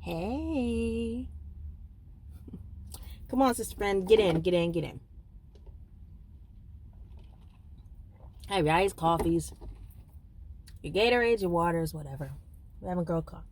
Hey. Come on, sister friend. Get in. Have your iced coffees, your Gatorades, your waters, whatever. We're having girl talk.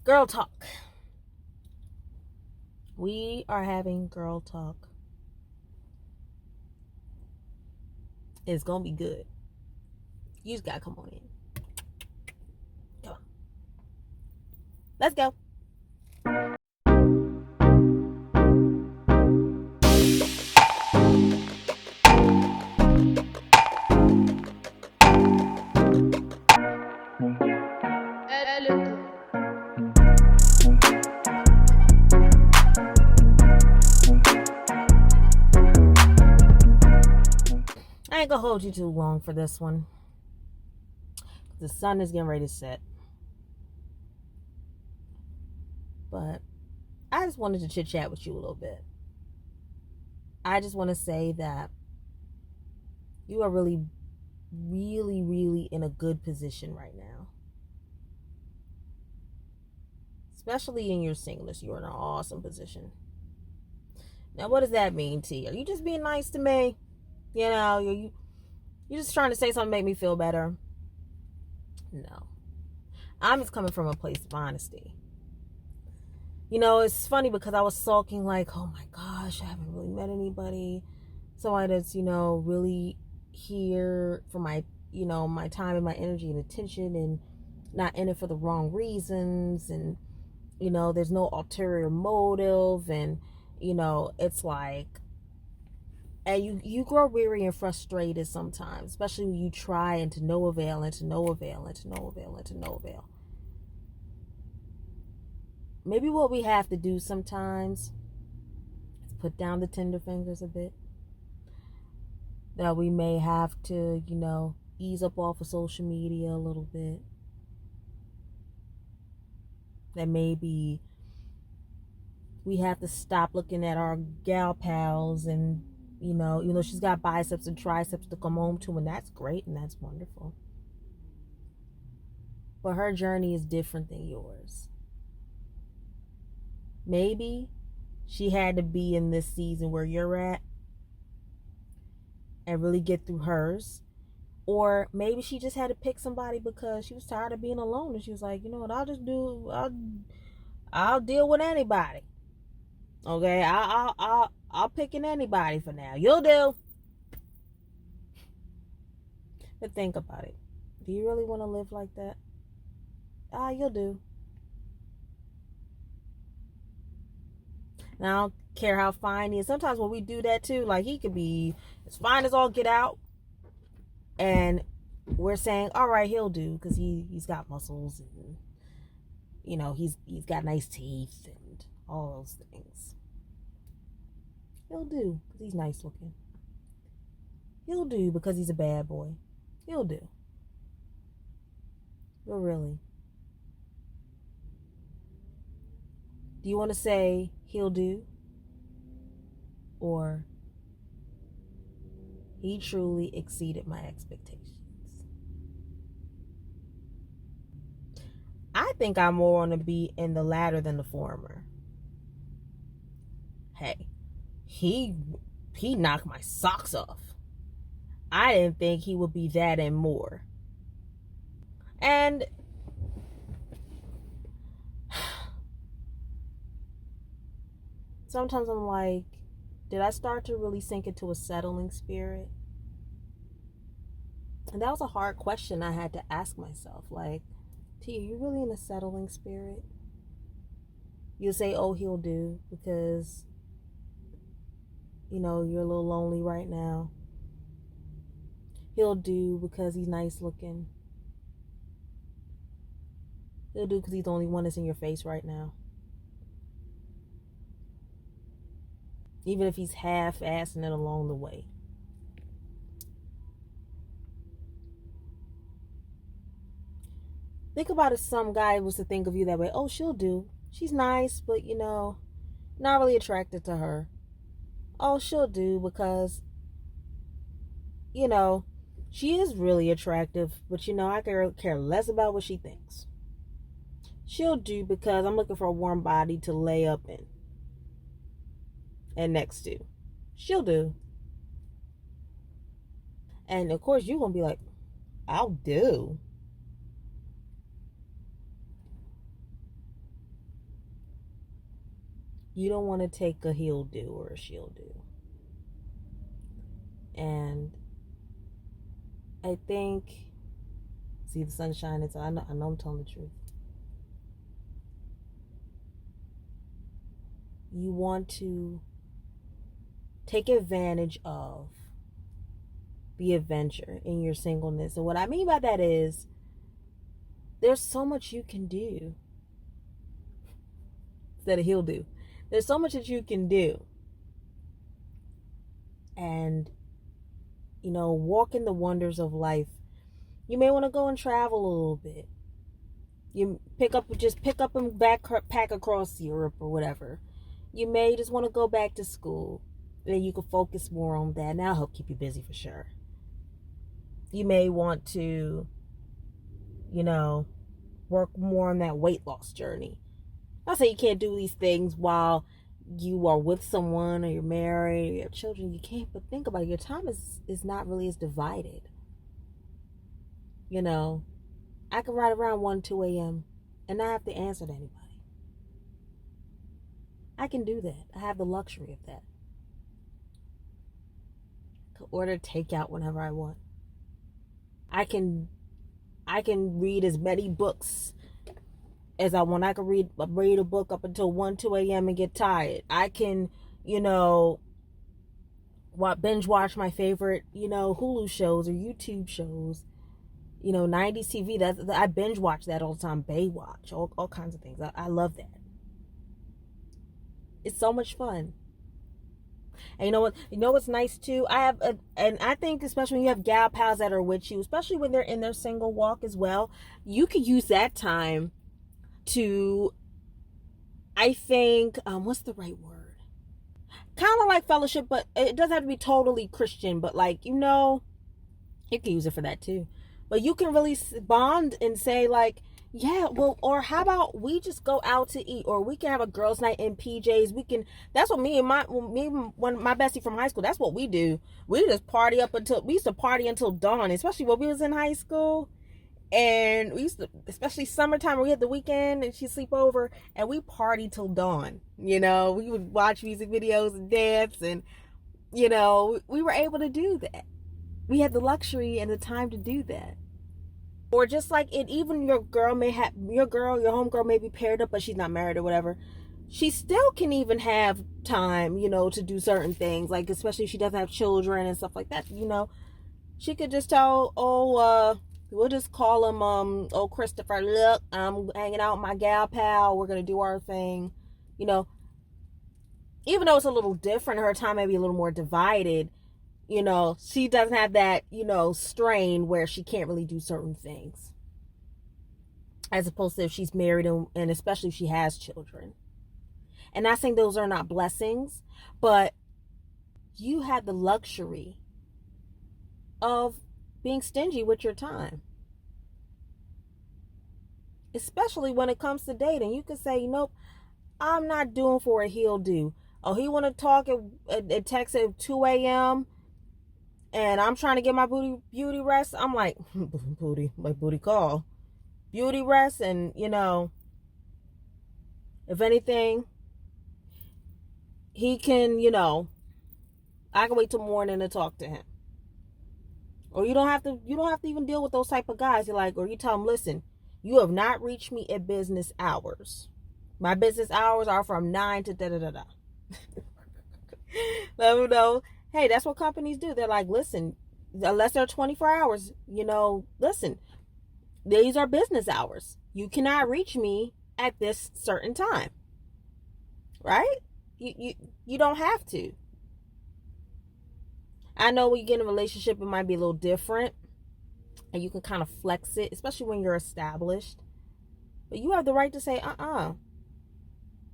Girl talk. We are having girl talk. It's going to be good. You just got to come on in. Come on. Let's go. I ain't gonna hold you too long for this one. The sun is getting ready to set. But I just wanted to chit chat with you a little bit. I just want to say that you are really in a good position right now. Especially in your singleness, you're in an awesome position. Now, what does that mean, T? Are you just being nice to me? You know, you're just trying to say something to make me feel better? No. I'm just coming from a place of honesty. You know, it's funny because I was sulking like, oh my gosh, I haven't really met anybody. Somebody that's, really here for my, my time and my energy and attention and not in it for the wrong reasons. And, there's no ulterior motive. And, it's like, and you grow weary and frustrated sometimes, especially when you try and to no avail and to no avail and to no avail and to no avail. Maybe what we have to do sometimes is put down the tender fingers a bit. That we may have to, ease up off of social media a little bit. That maybe we have to stop looking at our gal pals and, even though she's got biceps and triceps to come home to, and that's great and that's wonderful. But her journey is different than yours. Maybe she had to be in this season where you're at and really get through hers. Or maybe she just had to pick somebody because she was tired of being alone. And she was like, you know what, I'll deal with anybody. Okay, I'll pick in anybody for now. You'll do. But think about it. Do you really want to live like that? You'll do. And I don't care how fine he is. Sometimes when we do that too, like he could be as fine as all get out. And we're saying, all right, he'll do because he's got muscles and, he's got nice teeth and all those things. He'll do because he's nice looking. He'll do because he's a bad boy. He'll do. But really, do you want to say he'll do? Or he truly exceeded my expectations? I think I more want to be in the latter than the former. Hey, he knocked my socks off. I didn't think he would be that and more. And sometimes I'm like, did I start to really sink into a settling spirit? And that was a hard question I had to ask myself. Like, T, are you really in a settling spirit? You'll say, oh, he'll do because, you're a little lonely right now. He'll do because he's nice looking. He'll do because he's the only one that's in your face right now. Even if he's half-assing it along the way. Think about if some guy was to think of you that way. Oh, she'll do. She's nice, but, not really attracted to her. Oh, she'll do because, she is really attractive, but, I care less about what she thinks. She'll do because I'm looking for a warm body to lay up in and next to. She'll do. And of course, you're going to be like, I'll do. You don't want to take a he'll do or a she'll do. And I think, see the sunshine, I know I'm telling the truth. You want to take advantage of the adventure in your singleness. And what I mean by that is there's so much you can do instead of he'll do. There's so much that you can do. And, walk in the wonders of life. You may want to go and travel a little bit. You pick up and backpack across Europe or whatever. You may just want to go back to school. And then you can focus more on that. And that'll help keep you busy for sure. You may want to, work more on that weight loss journey. I say you can't do these things while you are with someone or you're married or you have children. You can't, but think about it. Your time is not really as divided. I can ride around 1, 2 a.m. and not have to answer to anybody. I can do that. I have the luxury of that. I can order takeout whenever I want. I can read as many books as I want. I can read a book up until 1, 2 a.m. and get tired. I can, binge watch my favorite, Hulu shows or YouTube shows. 90s TV. I binge watch that all the time. Baywatch, all kinds of things. I love that. It's so much fun. And you know what? What's nice too? And I think especially when you have gal pals that are with you, especially when they're in their single walk as well, you could use that time to, I think, what's the right word? Kind of like fellowship, but it doesn't have to be totally Christian. But you can use it for that too. But you can really bond and say yeah, well, or how about we just go out to eat, or we can have a girls' night in PJs. That's what me and my bestie from high school, that's what we do. We just we used to party until dawn, especially when we was in high school. And we used to, especially summertime, we had the weekend and she'd sleep over and we party till dawn. We would watch music videos and dance, and, we were able to do that. We had the luxury and the time to do that. Or just even your homegirl may be paired up, but she's not married or whatever. She still can even have time, to do certain things, especially if she doesn't have children and stuff like that. She could just tell, we'll just call him, Christopher, look, I'm hanging out with my gal pal. We're going to do our thing. Even though it's a little different, her time may be a little more divided. She doesn't have that, strain where she can't really do certain things. As opposed to if she's married and especially if she has children. And not saying those are not blessings, but you have the luxury of being stingy with your time. Especially when it comes to dating. You can say, nope, I'm not doing for a he'll do. Oh, he want to talk and text at 2 a.m., and I'm trying to get my beauty rest. I'm like, booty call. Beauty rest, and, if anything, he can, I can wait till morning to talk to him. Or you don't have to even deal with those type of guys. Or you tell them, listen, you have not reached me at business hours. My business hours are from 9 to da-da-da-da. Let them know. Hey, that's what companies do. They're like, listen, unless they're 24 hours, listen, these are business hours. You cannot reach me at this certain time. Right? You don't have to. I know when you get in a relationship, it might be a little different. And you can kind of flex it, especially when you're established. But you have the right to say,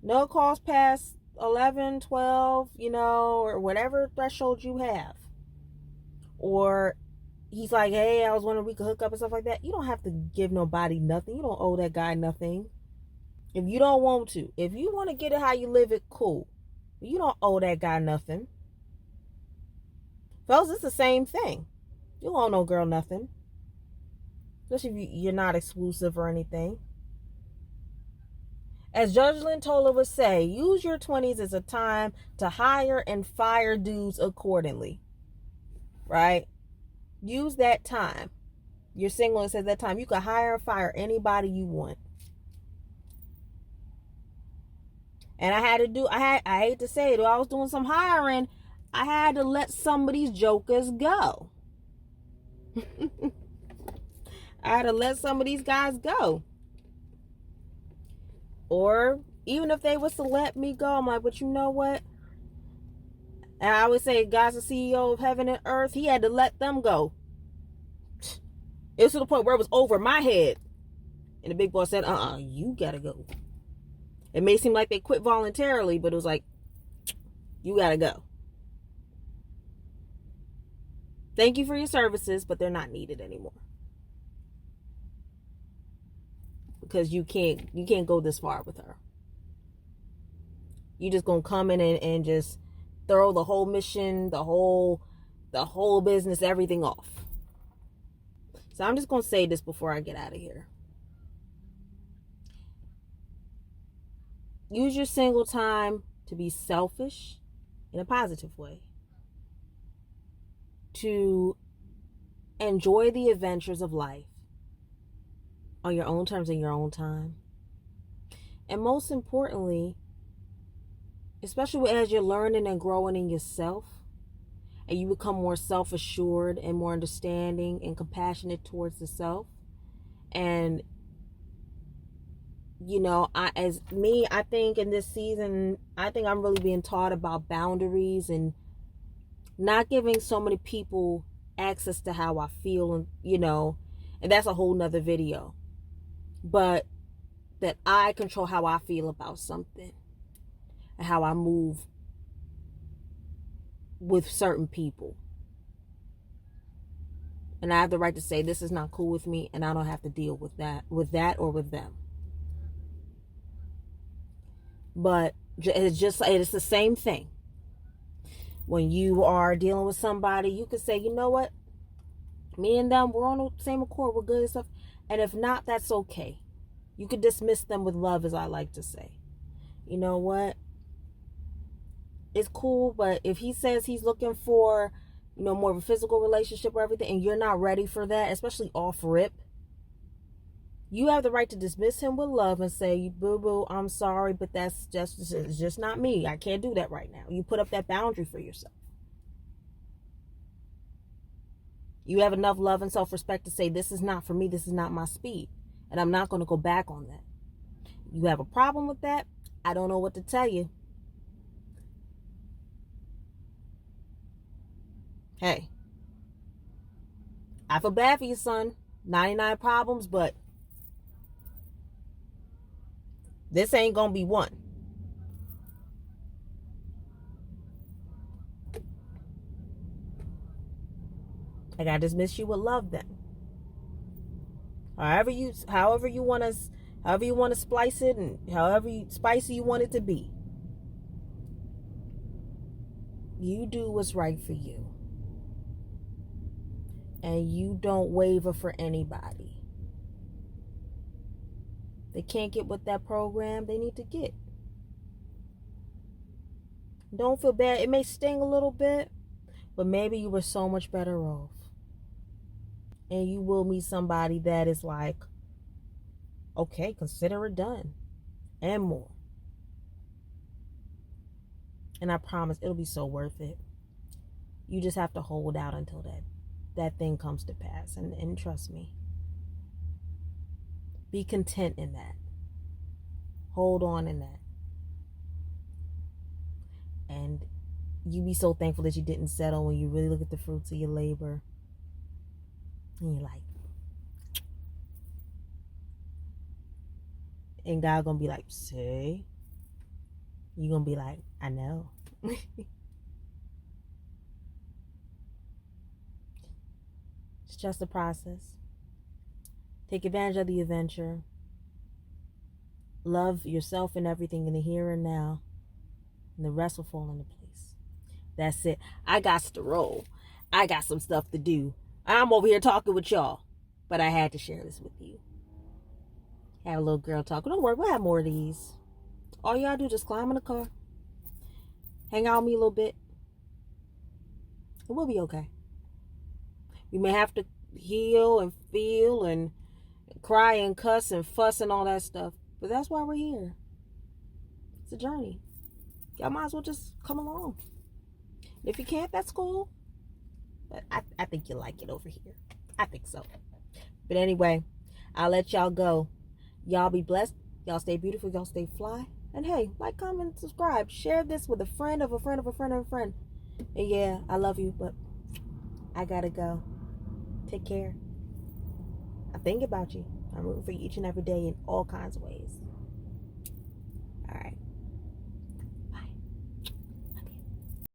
no calls past 11, 12, or whatever threshold you have. Or he's like, hey, I was wondering if we could hook up and stuff like that. You don't have to give nobody nothing. You don't owe that guy nothing. If you don't want to, if you want to get it how you live it, cool. You don't owe that guy nothing. Fellas, it's the same thing. You don't owe no girl nothing. Especially if you're not exclusive or anything. As Judge Lynn Toler would say, use your 20s as a time to hire and fire dudes accordingly. Right? Use that time. You're single and says that time. You can hire and fire anybody you want. And I hate to say it, I was doing some hiring. I had to let some of these jokers go. I had to let some of these guys go. Or even if they was to let me go, I'm like, but you know what? And I would say, God's the CEO of heaven and earth. He had to let them go. It was to the point where it was over my head. And the big boss said, you gotta go. It may seem like they quit voluntarily, but it was like, you gotta go. Thank you for your services, but they're not needed anymore. Because you can't go this far with her. You just gonna come in and just throw the whole mission, the whole business, everything off. So I'm just gonna say this before I get out of here. Use your single time to be selfish in a positive way. To enjoy the adventures of life on your own terms and your own time. And most importantly, especially as you're learning and growing in yourself, and you become more self-assured and more understanding and compassionate towards the self. And I think in this season, I think I'm really being taught about boundaries and not giving so many people access to how I feel, and that's a whole nother video. But that I control how I feel about something and how I move with certain people. And I have the right to say this is not cool with me, and I don't have to deal with that or with them. But it's the same thing. When you are dealing with somebody, you can say, you know what? Me and them, we're on the same accord, we're good and stuff. And if not, that's okay. You could dismiss them with love, as I like to say. You know what? It's cool, but if he says he's looking for, more of a physical relationship or everything, and you're not ready for that, especially off rip, you have the right to dismiss him with love and say, boo-boo, I'm sorry, but it's just not me. I can't do that right now. You put up that boundary for yourself. You have enough love and self-respect to say, this is not for me, this is not my speed, and I'm not going to go back on that. You have a problem with that? I don't know what to tell you. Hey, I feel bad for you, son. 99 problems, but this ain't gonna be one. I gotta dismiss you with love then. However you want to splice it, and however spicy you want it to be. You do what's right for you. And you don't waver for anybody. They can't get what that program they need to get. Don't feel bad. It may sting a little bit, but maybe you were so much better off. And you will meet somebody that is like, okay, consider it done. And more. And I promise it'll be so worth it. You just have to hold out until that thing comes to pass. And trust me. Be content in that. Hold on in that. And you be so thankful that you didn't settle when you really look at the fruits of your labor. And you're like, and God gonna be like, see? You gonna be like, I know. It's just a process. Take advantage of the adventure. Love yourself and everything in the here and now, and the rest will fall into place. That's it. I got to roll. I got some stuff to do. I'm over here talking with y'all, but I had to share this with you. Have a little girl talk. Don't worry, we'll have more of these. All y'all do is just climb in the car, hang out with me a little bit, and we'll be okay. We may have to heal and feel and cry and cuss and fuss and all that stuff, but that's why we're here. It's a journey. Y'all might as well just come along. If you can't, that's cool. But I think you like it over here. I think so. But anyway, I'll let y'all go. Y'all be blessed. Y'all stay beautiful. Y'all stay fly. And hey, like, comment, subscribe. Share this with a friend of a friend of a friend of a friend. And yeah, I love you, but I gotta go. Take care. I think about you. I'm rooting for you each and every day in all kinds of ways.